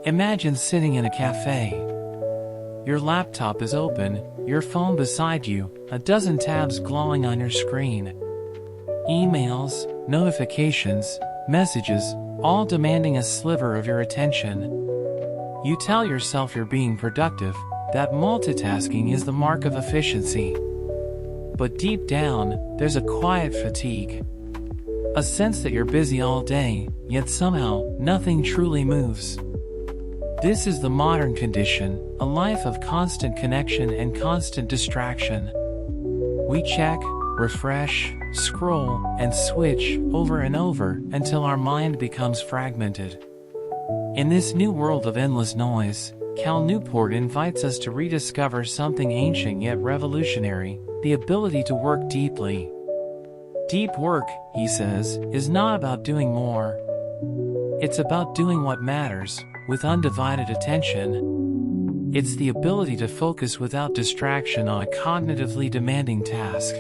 Imagine sitting in a cafe. Your laptop is open, your phone beside you, a dozen tabs glowing on your screen. Emails, notifications, messages, all demanding a sliver of your attention. You tell yourself you're being productive, that multitasking is the mark of efficiency. But deep down, there's a quiet fatigue. A sense that you're busy all day, yet somehow, nothing truly moves. This is the modern condition, a life of constant connection and constant distraction. We check, refresh, scroll, and switch over and over until our mind becomes fragmented. In this new world of endless noise, Cal Newport invites us to rediscover something ancient yet revolutionary, the ability to work deeply. Deep work, he says, is not about doing more. It's about doing what matters, with undivided attention. It's the ability to focus without distraction on a cognitively demanding task.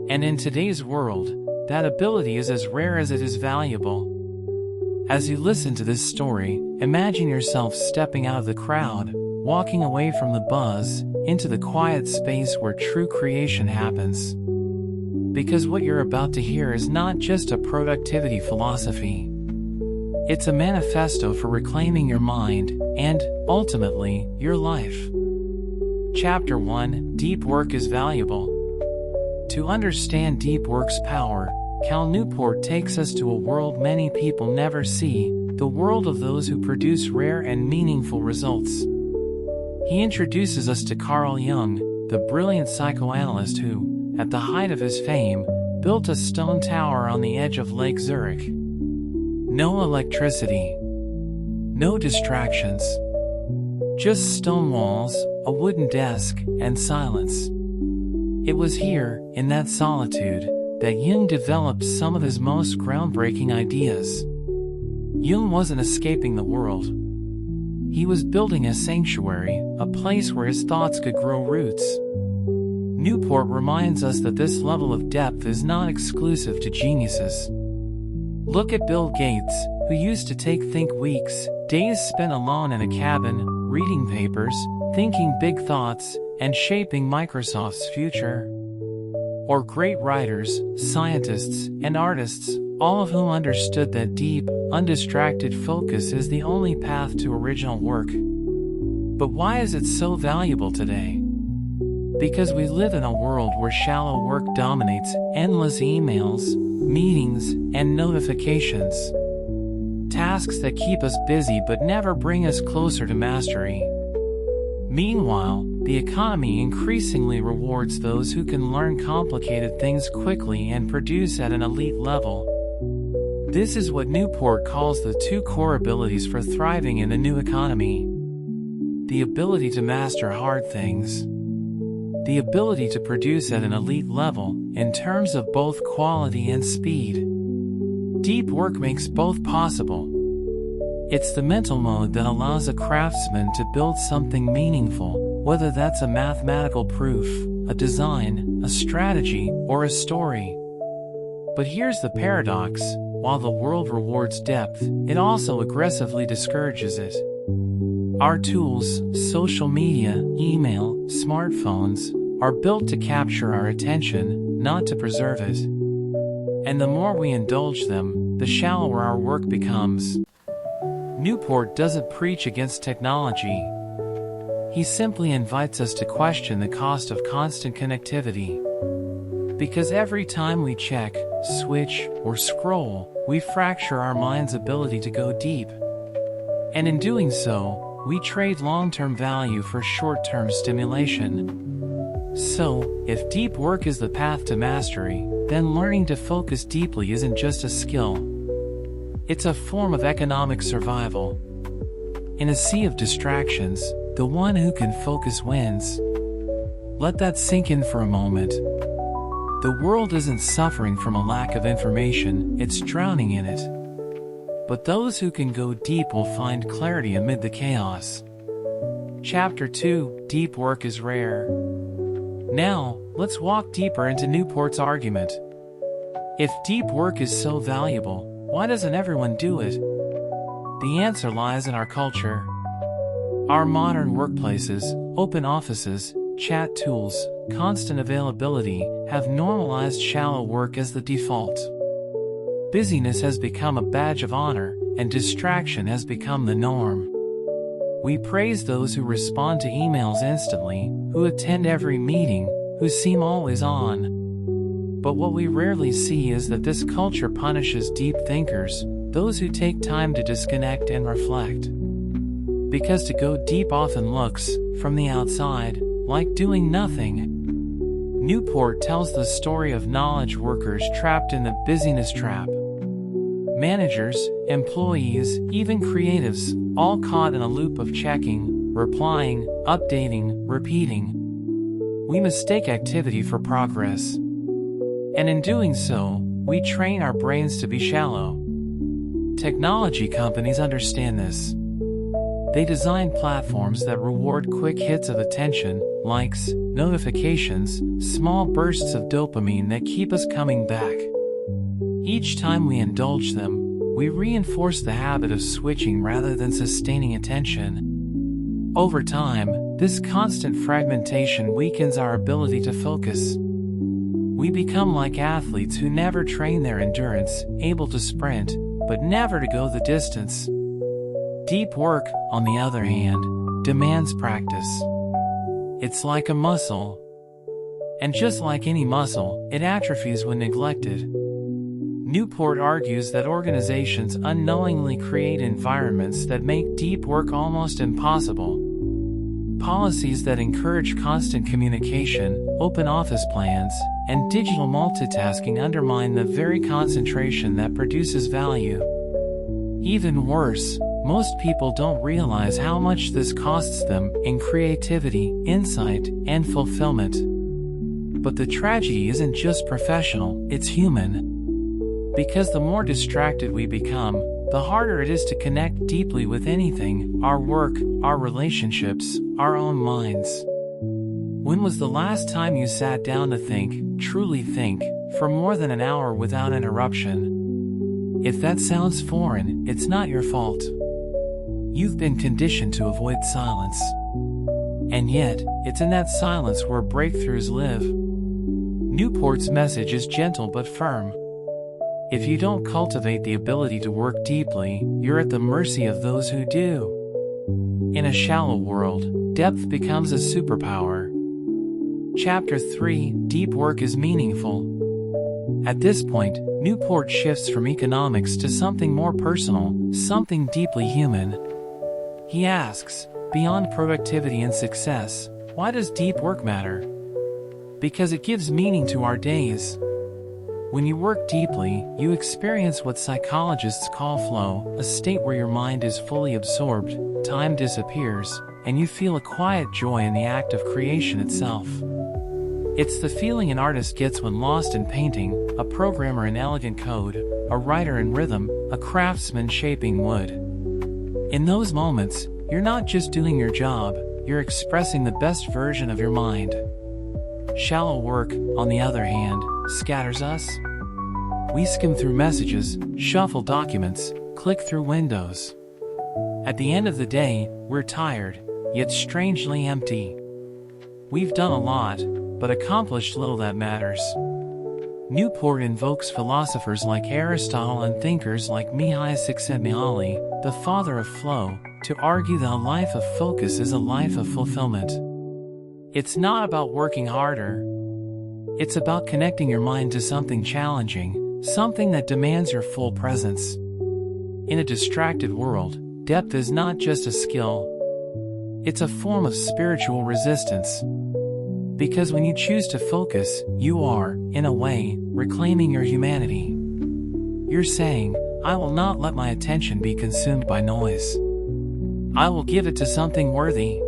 And in today's world, that ability is as rare as it is valuable. As you listen to this story, imagine yourself stepping out of the crowd, walking away from the buzz, into the quiet space where true creation happens. Because what you're about to hear is not just a productivity philosophy. It's a manifesto for reclaiming your mind, and, ultimately, your life. Chapter 1: Deep Work is Valuable. To understand deep work's power, Cal Newport takes us to a world many people never see, the world of those who produce rare and meaningful results. He introduces us to Carl Jung, the brilliant psychoanalyst who, at the height of his fame, built a stone tower on the edge of Lake Zurich. No electricity. No distractions. Just stone walls, a wooden desk, and silence. It was here, in that solitude, that Jung developed some of his most groundbreaking ideas. Jung wasn't escaping the world. He was building a sanctuary, a place where his thoughts could grow roots. Newport reminds us that this level of depth is not exclusive to geniuses. Look at Bill Gates, who used to think weeks, days spent alone in a cabin, reading papers, thinking big thoughts, and shaping Microsoft's future. Or great writers, scientists, and artists, all of whom understood that deep, undistracted focus is the only path to original work. But why is it so valuable today? Because we live in a world where shallow work dominates, endless emails, meetings, and notifications. Tasks that keep us busy but never bring us closer to mastery. Meanwhile, the economy increasingly rewards those who can learn complicated things quickly and produce at an elite level. This is what Newport calls the two core abilities for thriving in the new economy. The ability to master hard things. The ability to produce at an elite level, in terms of both quality and speed. Deep work makes both possible. It's the mental mode that allows a craftsman to build something meaningful, whether that's a mathematical proof, a design, a strategy, or a story. But here's the paradox: while the world rewards depth, it also aggressively discourages it. Our tools, social media, email, smartphones, are built to capture our attention, not to preserve it. And the more we indulge them, the shallower our work becomes. Newport doesn't preach against technology. He simply invites us to question the cost of constant connectivity. Because every time we check, switch, or scroll, we fracture our mind's ability to go deep. And in doing so, we trade long-term value for short-term stimulation. So, if deep work is the path to mastery, then learning to focus deeply isn't just a skill. It's a form of economic survival. In a sea of distractions, the one who can focus wins. Let that sink in for a moment. The world isn't suffering from a lack of information, it's drowning in it. But those who can go deep will find clarity amid the chaos. Chapter 2: Deep Work is Rare. Now, let's walk deeper into Newport's argument. If deep work is so valuable, why doesn't everyone do it? The answer lies in our culture. Our modern workplaces, open offices, chat tools, constant availability have normalized shallow work as the default. Busyness has become a badge of honor, and distraction has become the norm. We praise those who respond to emails instantly, who attend every meeting, who seem always on. But what we rarely see is that this culture punishes deep thinkers, those who take time to disconnect and reflect. Because to go deep often looks, from the outside, like doing nothing. Newport tells the story of knowledge workers trapped in the busyness trap. Managers, employees, even creatives, all caught in a loop of checking, replying, updating, repeating. We mistake activity for progress. And in doing so, we train our brains to be shallow. Technology companies understand this. They design platforms that reward quick hits of attention, likes, notifications, small bursts of dopamine that keep us coming back. Each time we indulge them, we reinforce the habit of switching rather than sustaining attention. Over time, this constant fragmentation weakens our ability to focus. We become like athletes who never train their endurance, able to sprint, but never to go the distance. Deep work, on the other hand, demands practice. It's like a muscle. And just like any muscle, it atrophies when neglected. Newport argues that organizations unknowingly create environments that make deep work almost impossible. Policies that encourage constant communication, open office plans, and digital multitasking undermine the very concentration that produces value. Even worse, most people don't realize how much this costs them in creativity, insight, and fulfillment. But the tragedy isn't just professional, it's human. Because the more distracted we become, the harder it is to connect deeply with anything, our work, our relationships, our own minds. When was the last time you sat down to think, truly think, for more than an hour without interruption? If that sounds foreign, it's not your fault. You've been conditioned to avoid silence. And yet, it's in that silence where breakthroughs live. Newport's message is gentle but firm. If you don't cultivate the ability to work deeply, you're at the mercy of those who do. In a shallow world, depth becomes a superpower. Chapter 3: Deep Work is Meaningful. At this point, Newport shifts from economics to something more personal, something deeply human. He asks, beyond productivity and success, why does deep work matter? Because it gives meaning to our days. When you work deeply, you experience what psychologists call flow, a state where your mind is fully absorbed, time disappears, and you feel a quiet joy in the act of creation itself. It's the feeling an artist gets when lost in painting, a programmer in elegant code, a writer in rhythm, a craftsman shaping wood. In those moments, you're not just doing your job, you're expressing the best version of your mind. Shallow work, on the other hand, scatters us. We skim through messages, shuffle documents, click through windows. At the end of the day, we're tired, yet strangely empty. We've done a lot, but accomplished little that matters. Newport invokes philosophers like Aristotle and thinkers like Mihai Csikszentmihalyi, the father of flow, to argue that a life of focus is a life of fulfillment. It's not about working harder. It's about connecting your mind to something challenging, something that demands your full presence. In a distracted world, depth is not just a skill. It's a form of spiritual resistance. Because when you choose to focus, you are, in a way, reclaiming your humanity. You're saying, I will not let my attention be consumed by noise. I will give it to something worthy.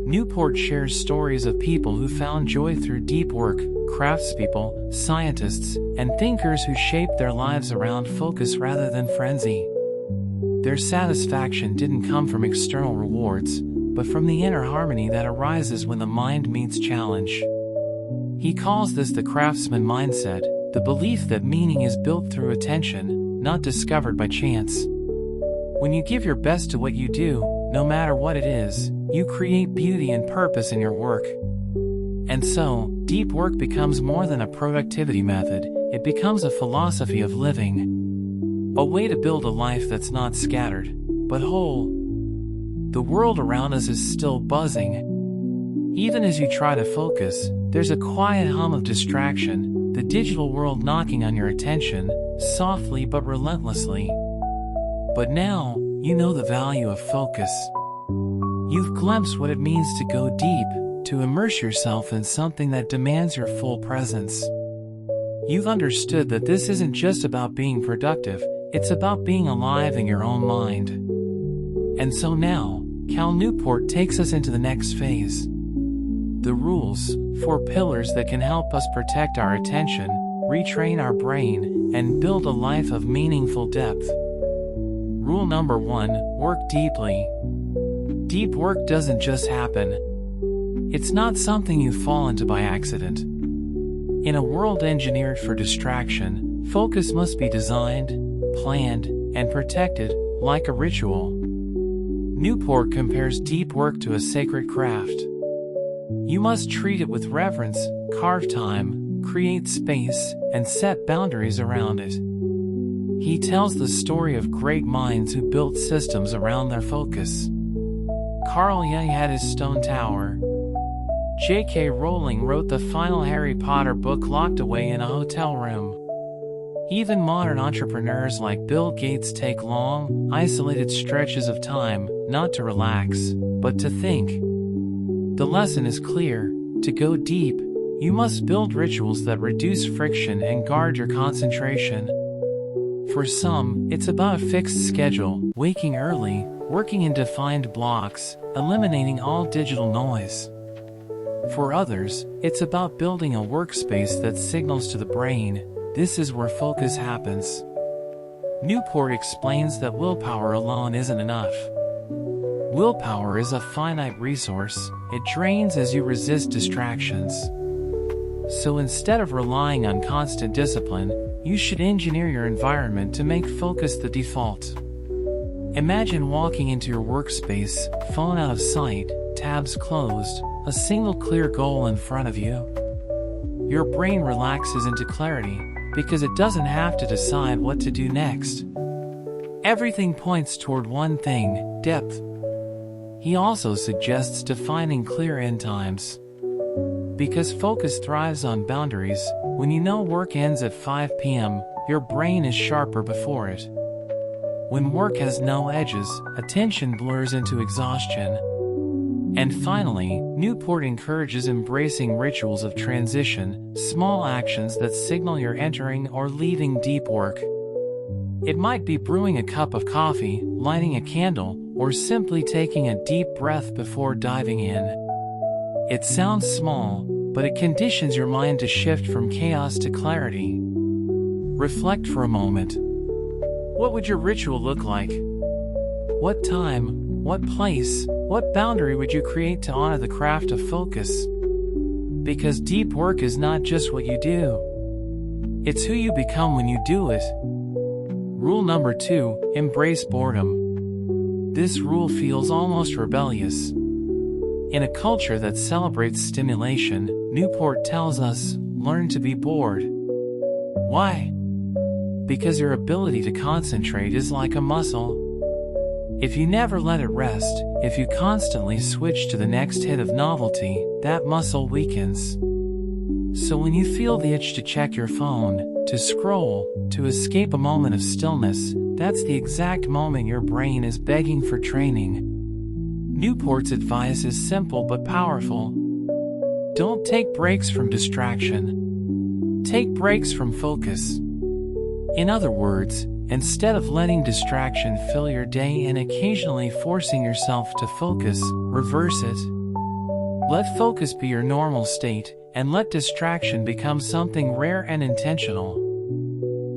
Newport shares stories of people who found joy through deep work, craftspeople, scientists, and thinkers who shaped their lives around focus rather than frenzy. Their satisfaction didn't come from external rewards, but from the inner harmony that arises when the mind meets challenge. He calls this the craftsman mindset, the belief that meaning is built through attention, not discovered by chance. When you give your best to what you do, no matter what it is, you create beauty and purpose in your work. And so, deep work becomes more than a productivity method, it becomes a philosophy of living. A way to build a life that's not scattered, but whole. The world around us is still buzzing. Even as you try to focus, there's a quiet hum of distraction, the digital world knocking on your attention, softly but relentlessly. But now, you know the value of focus. You've glimpsed what it means to go deep, to immerse yourself in something that demands your full presence. You've understood that this isn't just about being productive, it's about being alive in your own mind. And so now, Cal Newport takes us into the next phase. The rules, 4 pillars that can help us protect our attention, retrain our brain, and build a life of meaningful depth. Rule number 1, work deeply. Deep work doesn't just happen. It's not something you fall into by accident. In a world engineered for distraction, focus must be designed, planned, and protected, like a ritual. Newport compares deep work to a sacred craft. You must treat it with reverence, carve time, create space, and set boundaries around it. He tells the story of great minds who built systems around their focus. Carl Jung had his stone tower. J.K. Rowling wrote the final Harry Potter book locked away in a hotel room. Even modern entrepreneurs like Bill Gates take long, isolated stretches of time, not to relax, but to think. The lesson is clear: to go deep, you must build rituals that reduce friction and guard your concentration. For some, it's about a fixed schedule, waking early, working in defined blocks, eliminating all digital noise. For others, it's about building a workspace that signals to the brain, this is where focus happens. Newport explains that willpower alone isn't enough. Willpower is a finite resource, it drains as you resist distractions. So instead of relying on constant discipline, you should engineer your environment to make focus the default. Imagine walking into your workspace, phone out of sight, tabs closed, a single clear goal in front of you. Your brain relaxes into clarity, because it doesn't have to decide what to do next. Everything points toward one thing: depth. He also suggests defining clear end times. Because focus thrives on boundaries, when you know work ends at 5 p.m., your brain is sharper before it. When work has no edges, attention blurs into exhaustion. And finally, Newport encourages embracing rituals of transition, small actions that signal you're entering or leaving deep work. It might be brewing a cup of coffee, lighting a candle, or simply taking a deep breath before diving in. It sounds small, but it conditions your mind to shift from chaos to clarity. Reflect for a moment. What would your ritual look like? What time, what place, what boundary would you create to honor the craft of focus? Because deep work is not just what you do. It's who you become when you do it. Rule number 2, embrace boredom. This rule feels almost rebellious. In a culture that celebrates stimulation, Newport tells us, learn to be bored. Why? Because your ability to concentrate is like a muscle. If you never let it rest, if you constantly switch to the next hit of novelty, that muscle weakens. So when you feel the itch to check your phone, to scroll, to escape a moment of stillness, that's the exact moment your brain is begging for training. Newport's advice is simple but powerful. Don't take breaks from distraction. Take breaks from focus. In other words, instead of letting distraction fill your day and occasionally forcing yourself to focus, reverse it. Let focus be your normal state, and let distraction become something rare and intentional.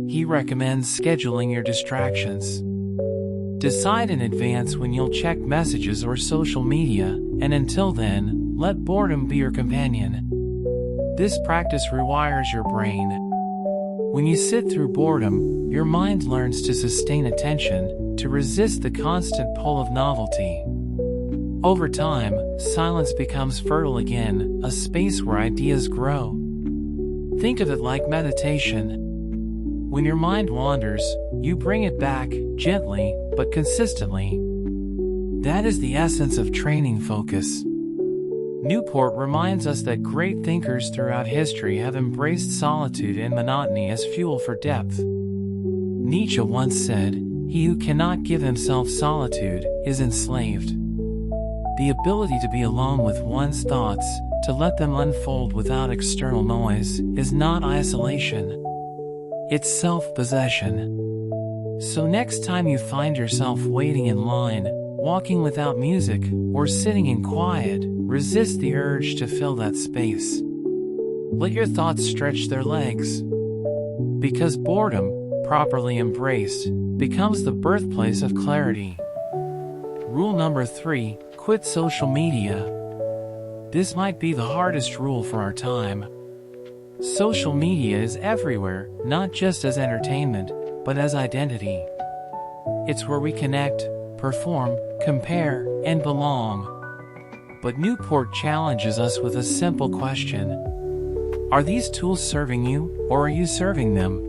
He recommends scheduling your distractions. Decide in advance when you'll check messages or social media, and until then, let boredom be your companion. This practice rewires your brain. When you sit through boredom, your mind learns to sustain attention, to resist the constant pull of novelty. Over time, silence becomes fertile again, a space where ideas grow. Think of it like meditation. When your mind wanders, you bring it back, gently, but consistently. That is the essence of training focus. Newport reminds us that great thinkers throughout history have embraced solitude and monotony as fuel for depth. Nietzsche once said, "He who cannot give himself solitude is enslaved." The ability to be alone with one's thoughts, to let them unfold without external noise, is not isolation. It's self-possession. So next time you find yourself waiting in line, walking without music, or sitting in quiet, resist the urge to fill that space. Let your thoughts stretch their legs. Because boredom, properly embraced, becomes the birthplace of clarity. Rule number 3, quit social media. This might be the hardest rule for our time. Social media is everywhere, not just as entertainment, but as identity. It's where we connect, perform, compare, and belong. But Newport challenges us with a simple question. Are these tools serving you, or are you serving them?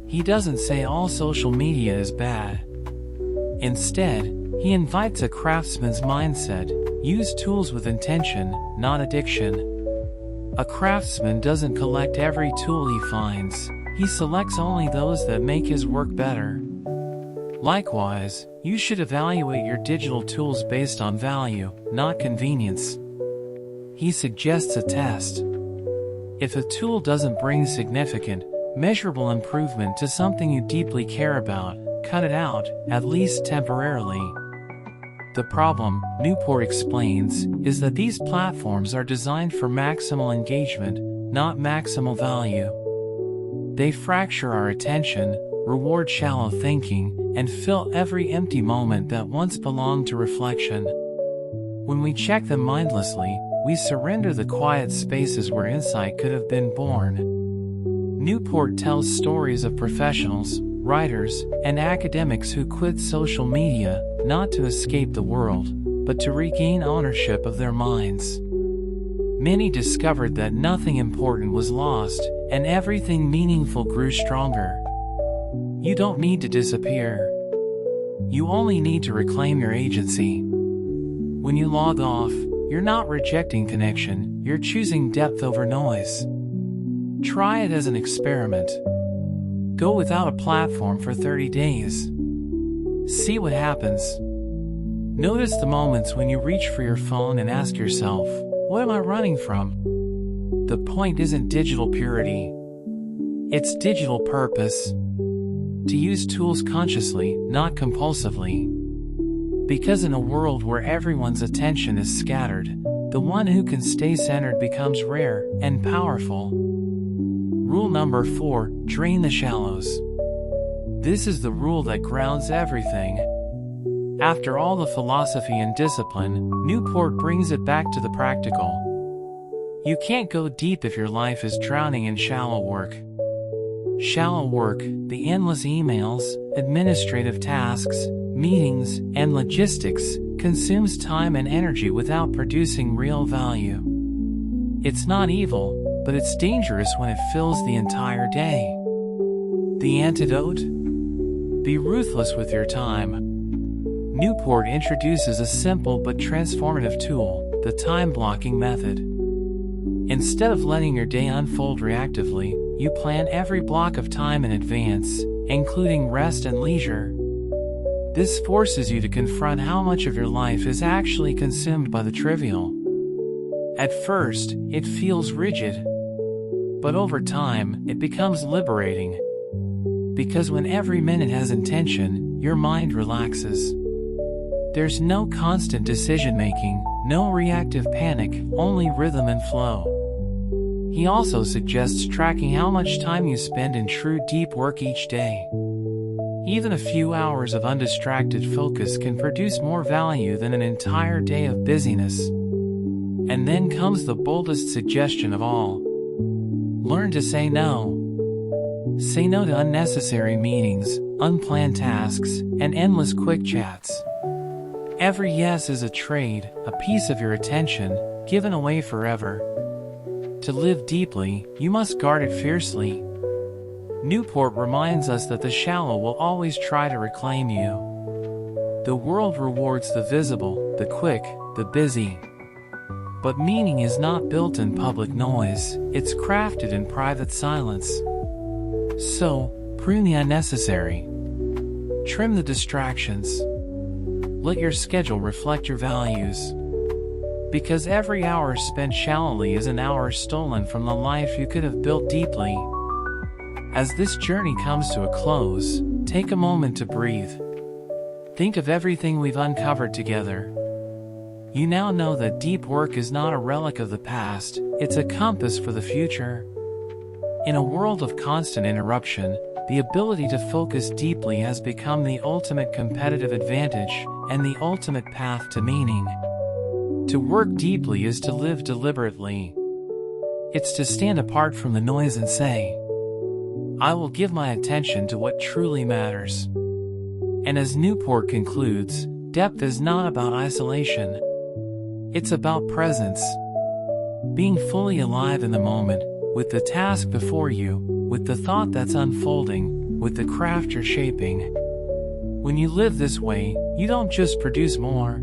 He doesn't say all social media is bad. Instead, he invites a craftsman's mindset. Use tools with intention, not addiction. A craftsman doesn't collect every tool he finds. He selects only those that make his work better. Likewise, you should evaluate your digital tools based on value, not convenience. He suggests a test. If a tool doesn't bring significant, measurable improvement to something you deeply care about, cut it out, at least temporarily. The problem, Newport explains, is that these platforms are designed for maximal engagement, not maximal value. They fracture our attention, reward shallow thinking, and fill every empty moment that once belonged to reflection. When we check them mindlessly, we surrender the quiet spaces where insight could have been born. Newport tells stories of professionals, writers, and academics who quit social media, not to escape the world, but to regain ownership of their minds. Many discovered that nothing important was lost, and everything meaningful grew stronger. You don't need to disappear. You only need to reclaim your agency. When you log off, you're not rejecting connection, you're choosing depth over noise. Try it as an experiment. Go without a platform for 30 days. See what happens. Notice the moments when you reach for your phone and ask yourself, what am I running from? The point isn't digital purity. It's digital purpose. To use tools consciously, not compulsively. Because in a world where everyone's attention is scattered, the one who can stay centered becomes rare and powerful. Rule number 4, drain the shallows. This is the rule that grounds everything. After all the philosophy and discipline, Newport brings it back to the practical. You can't go deep if your life is drowning in shallow work. Shallow work, the endless emails, administrative tasks, meetings, and logistics, consumes time and energy without producing real value. It's not evil, but it's dangerous when it fills the entire day. The antidote? Be ruthless with your time. Newport introduces a simple but transformative tool, the time-blocking method. Instead of letting your day unfold reactively, you plan every block of time in advance, including rest and leisure. This forces you to confront how much of your life is actually consumed by the trivial. At first, it feels rigid. But over time, it becomes liberating. Because when every minute has intention, your mind relaxes. There's no constant decision-making, no reactive panic, only rhythm and flow. He also suggests tracking how much time you spend in true deep work each day. Even a few hours of undistracted focus can produce more value than an entire day of busyness. And then comes the boldest suggestion of all. Learn to say no. Say no to unnecessary meetings, unplanned tasks, and endless quick chats. Every yes is a trade, a piece of your attention, given away forever. To live deeply, you must guard it fiercely. Newport reminds us that the shallow will always try to reclaim you. The world rewards the visible, the quick, the busy. But meaning is not built in public noise, it's crafted in private silence. So, prune the unnecessary. Trim the distractions. Let your schedule reflect your values. Because every hour spent shallowly is an hour stolen from the life you could have built deeply. As this journey comes to a close, take a moment to breathe. Think of everything we've uncovered together. You now know that deep work is not a relic of the past, it's a compass for the future. In a world of constant interruption, the ability to focus deeply has become the ultimate competitive advantage and the ultimate path to meaning. To work deeply is to live deliberately. It's to stand apart from the noise and say, I will give my attention to what truly matters. And as Newport concludes, depth is not about isolation. It's about presence. Being fully alive in the moment, with the task before you, with the thought that's unfolding, with the craft you're shaping. When you live this way, you don't just produce more.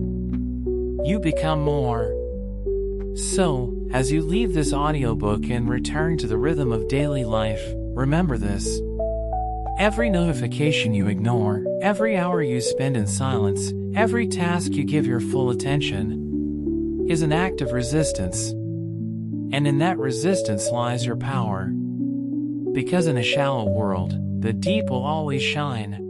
You become more. So, as you leave this audiobook and return to the rhythm of daily life, remember this. Every notification you ignore, every hour you spend in silence, every task you give your full attention, is an act of resistance. And in that resistance lies your power. Because in a shallow world, the deep will always shine.